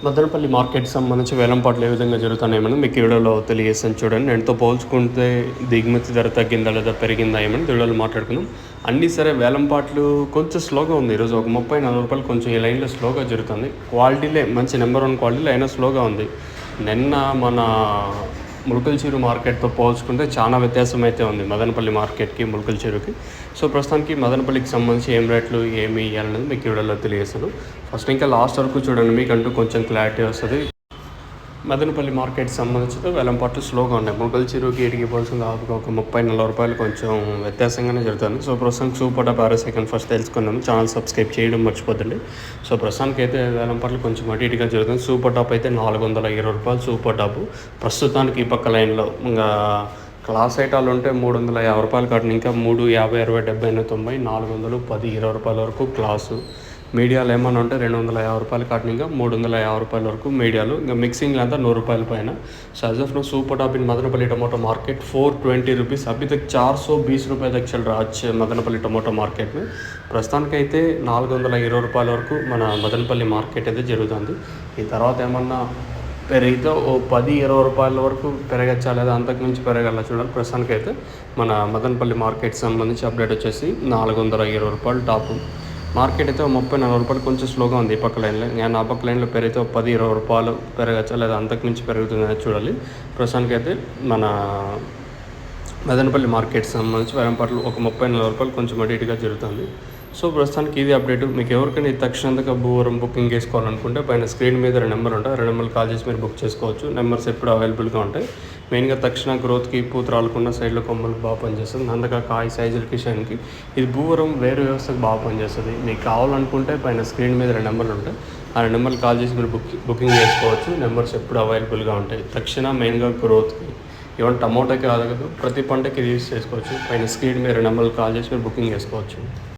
మదనపల్లి మార్కెట్‌కి సంబంధించి వేలంపాట్లు ఏ విధంగా జరుగుతున్నాయేమని మీకు ఈ వీడియోలో తెలియజేస్తాను చూడండి. నేటితో పోల్చుకుంటే దిగుమతి ధర తగ్గిందా లేదా పెరిగిందా ఏమని వీడియోలో మాట్లాడుకుందాం. అన్నీ సరే వేలంపాట్లు కొంచెం స్లోగా ఉంది. ఈరోజు ఒక 30, 40 రూపాయలు కొంచెం ఈ లైన్‌లో స్లోగా జరుగుతుంది. క్వాలిటీలే మంచి నెంబర్ 1 క్వాలిటీలో అయినా స్లోగా ఉంది. నిన్న మన ములకల్చెరువు మార్కెట్తో పోల్చుకుంటే చాలా వ్యత్యాసం అయితే ఉంది మదనపల్లి మార్కెట్కి ములకల్చెరువుకి. సో ప్రస్తుతానికి మదనపల్లికి సంబంధించి ఏం రేట్లు ఏమి ఇవ్వాలనేది మీకు వీడియోలో తెలియజేస్తాను. ఫస్ట్ ఇంకా లాస్ట్ వరకు చూడండి, మీకంటూ కొంచెం క్లారిటీ వస్తుంది. మదనపల్లి మార్కెట్కి సంబంధించి వేలంపాట్లు స్లోగా ఉన్నాయి. ములకల్చెరువుకి వీటికి పోల్చుకుంటే ఒక 30, 40 రూపాయలు కొంచెం వ్యత్యాసంగానే జరుగుతుంది. సో ప్రస్తుతానికి సూపర్ టాప్ సెకండ్ ఫస్ట్ తెలుసుకున్నాము. ఛానల్ సబ్స్క్రైబ్ చేయడం మర్చిపోతుంది. సో ప్రస్తుతానికి అయితే వేలంపాట్లు కొంచెం అటు ఇటుగా జరుగుతుంది. సూపర్ టాప్ అయితే 420 రూపాయలు సూపర్ టాప్ ప్రస్తుతానికి ఈ పక్క లైన్లో. ఇంకా క్లాస్ ఐటాలు ఉంటే 350 రూపాయలు కట్టిన, ఇంకా 3, 50, 60, 70, 90, 400, 10, 20 రూపాయల వరకు క్లాసు. మీడియాలు ఏమన్నా ఉంటే 250 రూపాయలు కట్టిన, ఇంకా 350 రూపాయల వరకు మీడియాలు. ఇంకా మిక్సింగ్ అంతా 100 రూపాయల పైన. So as of now super top in Madanapalle tomato market 420 rupees अभी तक 420 रुपये तक चल रहा है मदनपल्ली टमाटो मार्केट में. ప్రస్తుతానికి అయితే 420 రూపాయల వరకు మన మదనపల్లి మార్కెట్ అయితే జరుగుతుంది. ఈ తర్వాత ఏమన్నా పెరిగితే ఓ 10, 20 రూపాయల వరకు పెరగచ్చా లేదా అంతకుమించి పెరగల చూడాలి. ప్రస్తుతానికి అయితే మన మదనపల్లి మార్కెట్ సంబంధించి అప్డేట్ వచ్చేసి 420 రూపాయలు టాప్. మార్కెట్ అయితే 30, 40 రూపాయలు కొంచెం స్లోగా ఉంది ఈ పక్క లైన్లో. నేను ఆ పక్క లైన్లో పెరిగితే 10, 20 రూపాయలు పెరగచ్చా లేదా అంతకుమించి పెరుగుతుందని చూడాలి. ప్రస్తుతానికి అయితే మన మదనపల్లి మార్కెట్ సంబంధించి వేలంపాట్లు ఒక 30, 40 రూపాయలు కొంచెం అటు ఇటుగా జరుగుతుంది. సో ప్రస్తుతానికి ఇది అప్డేట్. మీకు ఎవరికైనా తక్షణంగా భూవరం బుకింగ్ చేసుకోవాలనుకుంటే పైన స్క్రీన్ మీద 2 నెంబర్ ఉంటాయి. 2 నెంబర్లు కాల్ చేసి మీరు బుక్ చేసుకోవచ్చు. నెంబర్స్ ఎప్పుడు అవైలబుల్గా ఉంటాయి. మెయిన్గా తక్షణ గ్రోత్కి, పూత రాలకుండా సైడ్లో కొమ్మలకు బాగా పనిచేస్తుంది. అందుక కాయ సైజులకి షైన్కి ఇది భూవరం వేరే వ్యవస్థకు బాగా పనిచేస్తుంది. మీకు కావాలనుకుంటే పైన స్క్రీన్ మీద 2 నెంబర్లు ఉంటాయి. ఆ 2 నెంబర్లు కాల్ చేసి మీరు బుకింగ్ చేసుకోవచ్చు. నెంబర్స్ ఎప్పుడు అవైలబుల్గా ఉంటాయి. తక్షణ మెయిన్గా గ్రోత్కి, ఈవెన్ టమోటాకి కాదు, ప్రతి పంటకి యూజ్ చేసుకోవచ్చు. పైన స్క్రీన్ మీద 2 నెంబర్లు కాల్ చేసి మీరు బుకింగ్ చేసుకోవచ్చు.